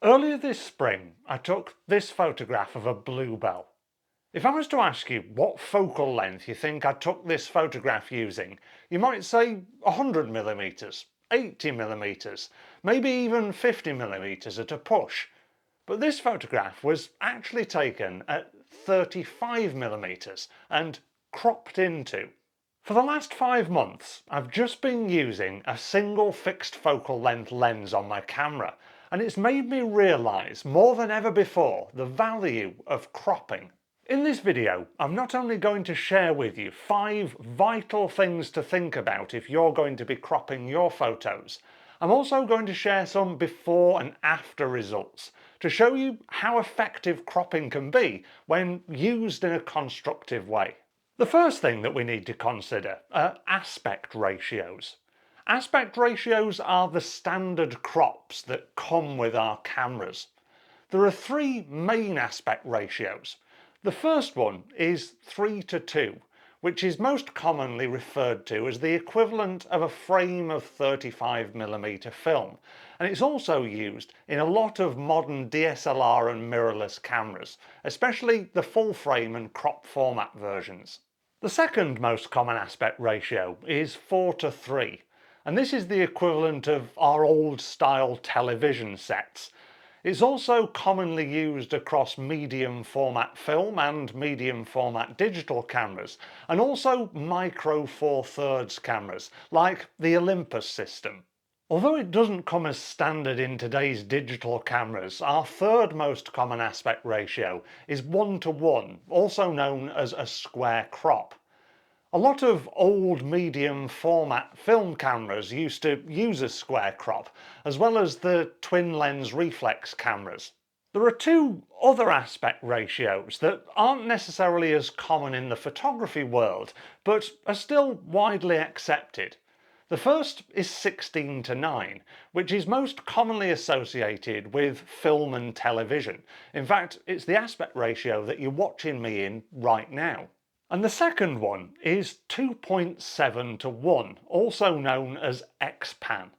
Earlier this spring, I took this photograph of a bluebell. If I was to ask you what focal length you think I took this photograph using, you might say 100mm, 80mm, maybe even 50mm at a push. But this photograph was actually taken at 35mm and cropped into. For the last 5 months, I've just been using a single fixed focal length lens on my camera, and it's made me realise more than ever before the value of cropping. In this video, I'm not only going to share with you 5 vital things to think about if you're going to be cropping your photos, I'm also going to share some before and after results to show you how effective cropping can be when used in a constructive way. The first thing that we need to consider are aspect ratios. Aspect ratios are the standard crops that come with our cameras. There are 3 main aspect ratios. The first one is 3:2, which is most commonly referred to as the equivalent of a frame of 35mm film, and it's also used in a lot of modern DSLR and mirrorless cameras, especially the full frame and crop format versions. The second most common aspect ratio is 4:3, and this is the equivalent of our old style television sets. It's also commonly used across medium format film and medium format digital cameras, and also micro 4/3 cameras like the Olympus system. Although it doesn't come as standard in today's digital cameras, our third most common aspect ratio is 1:1, also known as a square crop. A lot of old medium format film cameras used to use a square crop, as well as the twin lens reflex cameras. There are 2 other aspect ratios that aren't necessarily as common in the photography world, but are still widely accepted. The first is 16:9, which is most commonly associated with film and television. In fact, it's the aspect ratio that you're watching me in right now. And the second one is 2.7:1, also known as X-Pan.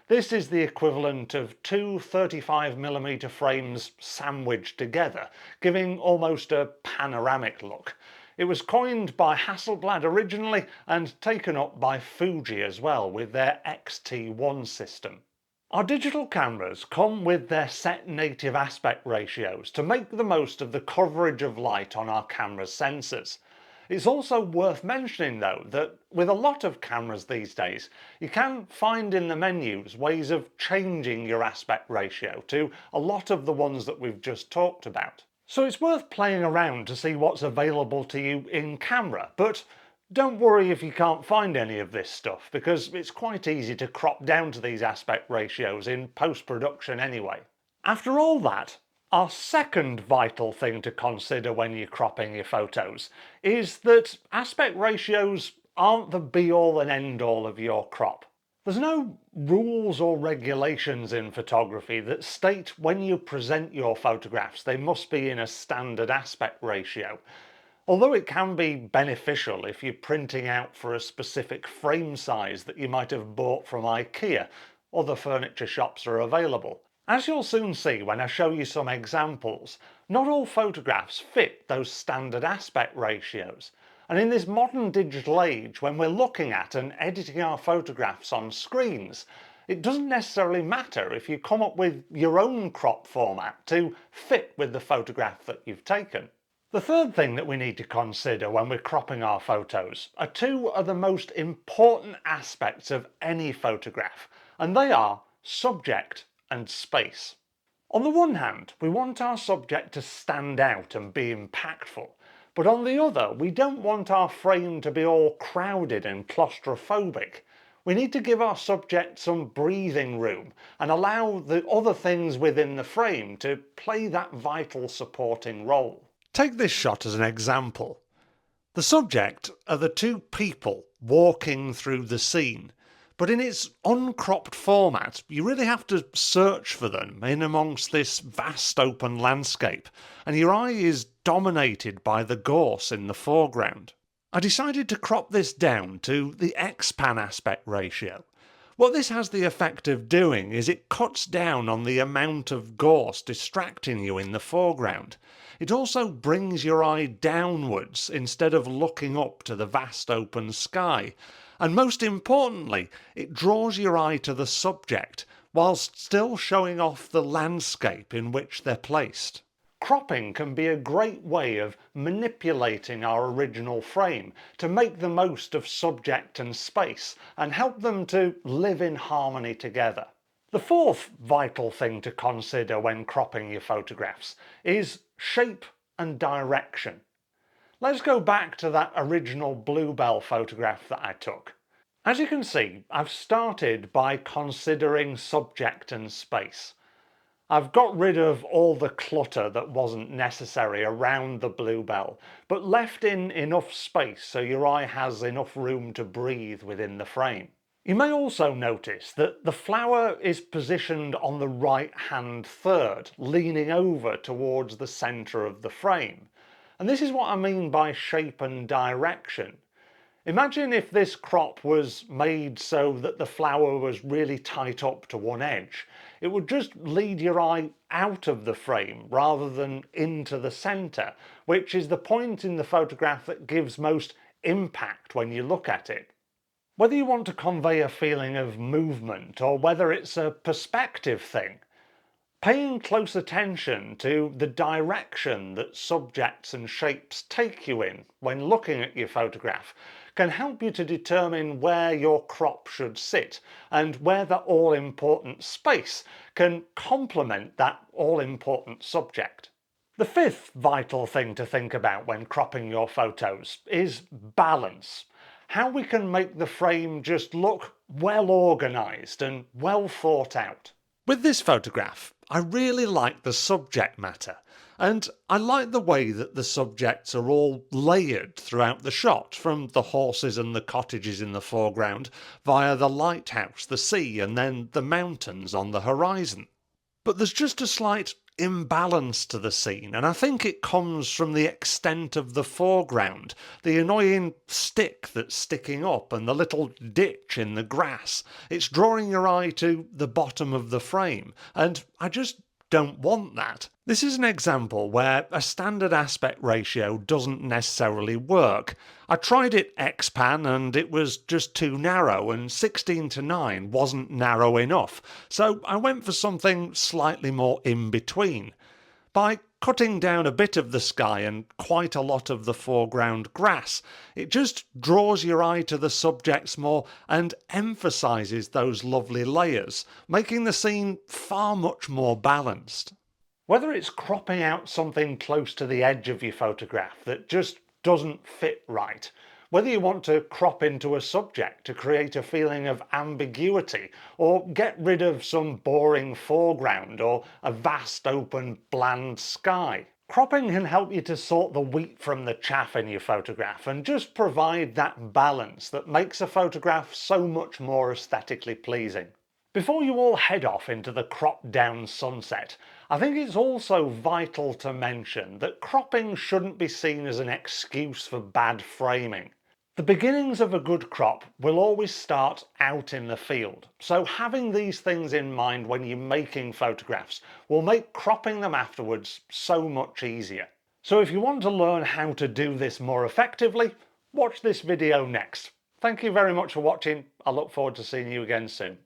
This is the equivalent of 2 35mm frames sandwiched together, giving almost a panoramic look. It was coined by Hasselblad originally and taken up by Fuji as well with their XT1 system. Our digital cameras come with their set native aspect ratios to make the most of the coverage of light on our camera's sensors. It's also worth mentioning though that with a lot of cameras these days, you can find in the menus ways of changing your aspect ratio to a lot of the ones that we've just talked about. So it's worth playing around to see what's available to you in camera, but don't worry if you can't find any of this stuff, because it's quite easy to crop down to these aspect ratios in post-production anyway. After all that, our second vital thing to consider when you're cropping your photos is that aspect ratios aren't the be-all and end-all of your crop. There's no rules or regulations in photography that state when you present your photographs they must be in a standard aspect ratio. Although it can be beneficial if you're printing out for a specific frame size that you might have bought from IKEA, other furniture shops are available. As you'll soon see when I show you some examples, not all photographs fit those standard aspect ratios. And in this modern digital age, when we're looking at and editing our photographs on screens, it doesn't necessarily matter if you come up with your own crop format to fit with the photograph that you've taken. The third thing that we need to consider when we're cropping our photos are 2 of the most important aspects of any photograph, and they are subject and space. On the one hand, we want our subject to stand out and be impactful, but on the other, we don't want our frame to be all crowded and claustrophobic. We need to give our subject some breathing room and allow the other things within the frame to play that vital supporting role. Take this shot as an example. The subject are the 2 people walking through the scene, but in its uncropped format you really have to search for them in amongst this vast open landscape, and your eye is dominated by the gorse in the foreground. I decided to crop this down to the X-Pan aspect ratio, What this has the effect of doing is it cuts down on the amount of gorse distracting you in the foreground. It also brings your eye downwards instead of looking up to the vast open sky. And most importantly, it draws your eye to the subject whilst still showing off the landscape in which they're placed. Cropping can be a great way of manipulating our original frame to make the most of subject and space and help them to live in harmony together. The fourth vital thing to consider when cropping your photographs is shape and direction. Let's go back to that original bluebell photograph that I took. As you can see, I've started by considering subject and space. I've got rid of all the clutter that wasn't necessary around the bluebell, but left in enough space so your eye has enough room to breathe within the frame. You may also notice that the flower is positioned on the right-hand third, leaning over towards the centre of the frame. And this is what I mean by shape and direction. Imagine if this crop was made so that the flower was really tight up to one edge. It would just lead your eye out of the frame rather than into the centre, which is the point in the photograph that gives most impact when you look at it. Whether you want to convey a feeling of movement or whether it's a perspective thing, paying close attention to the direction that subjects and shapes take you in when looking at your photograph can help you to determine where your crop should sit and where the all-important space can complement that all-important subject. The fifth vital thing to think about when cropping your photos is balance. How we can make the frame just look well organised and well thought out. With this photograph, I really like the subject matter, and I like the way that the subjects are all layered throughout the shot, from the horses and the cottages in the foreground, via the lighthouse, the sea, and then the mountains on the horizon. But there's just a slight imbalance to the scene, and I think it comes from the extent of the foreground, the annoying stick that's sticking up and the little ditch in the grass. It's drawing your eye to the bottom of the frame, and I just don't want that. This is an example where a standard aspect ratio doesn't necessarily work. I tried it X-Pan and it was just too narrow, and 16:9 wasn't narrow enough, so I went for something slightly more in between. By cutting down a bit of the sky and quite a lot of the foreground grass, it just draws your eye to the subjects more and emphasises those lovely layers, making the scene far much more balanced. Whether it's cropping out something close to the edge of your photograph that just doesn't fit right, whether you want to crop into a subject to create a feeling of ambiguity, or get rid of some boring foreground or a vast open bland sky. Cropping can help you to sort the wheat from the chaff in your photograph and just provide that balance that makes a photograph so much more aesthetically pleasing. Before you all head off into the cropped down sunset, I think it's also vital to mention that cropping shouldn't be seen as an excuse for bad framing. The beginnings of a good crop will always start out in the field, so having these things in mind when you're making photographs will make cropping them afterwards so much easier. So if you want to learn how to do this more effectively, watch this video next. Thank you very much for watching. I look forward to seeing you again soon.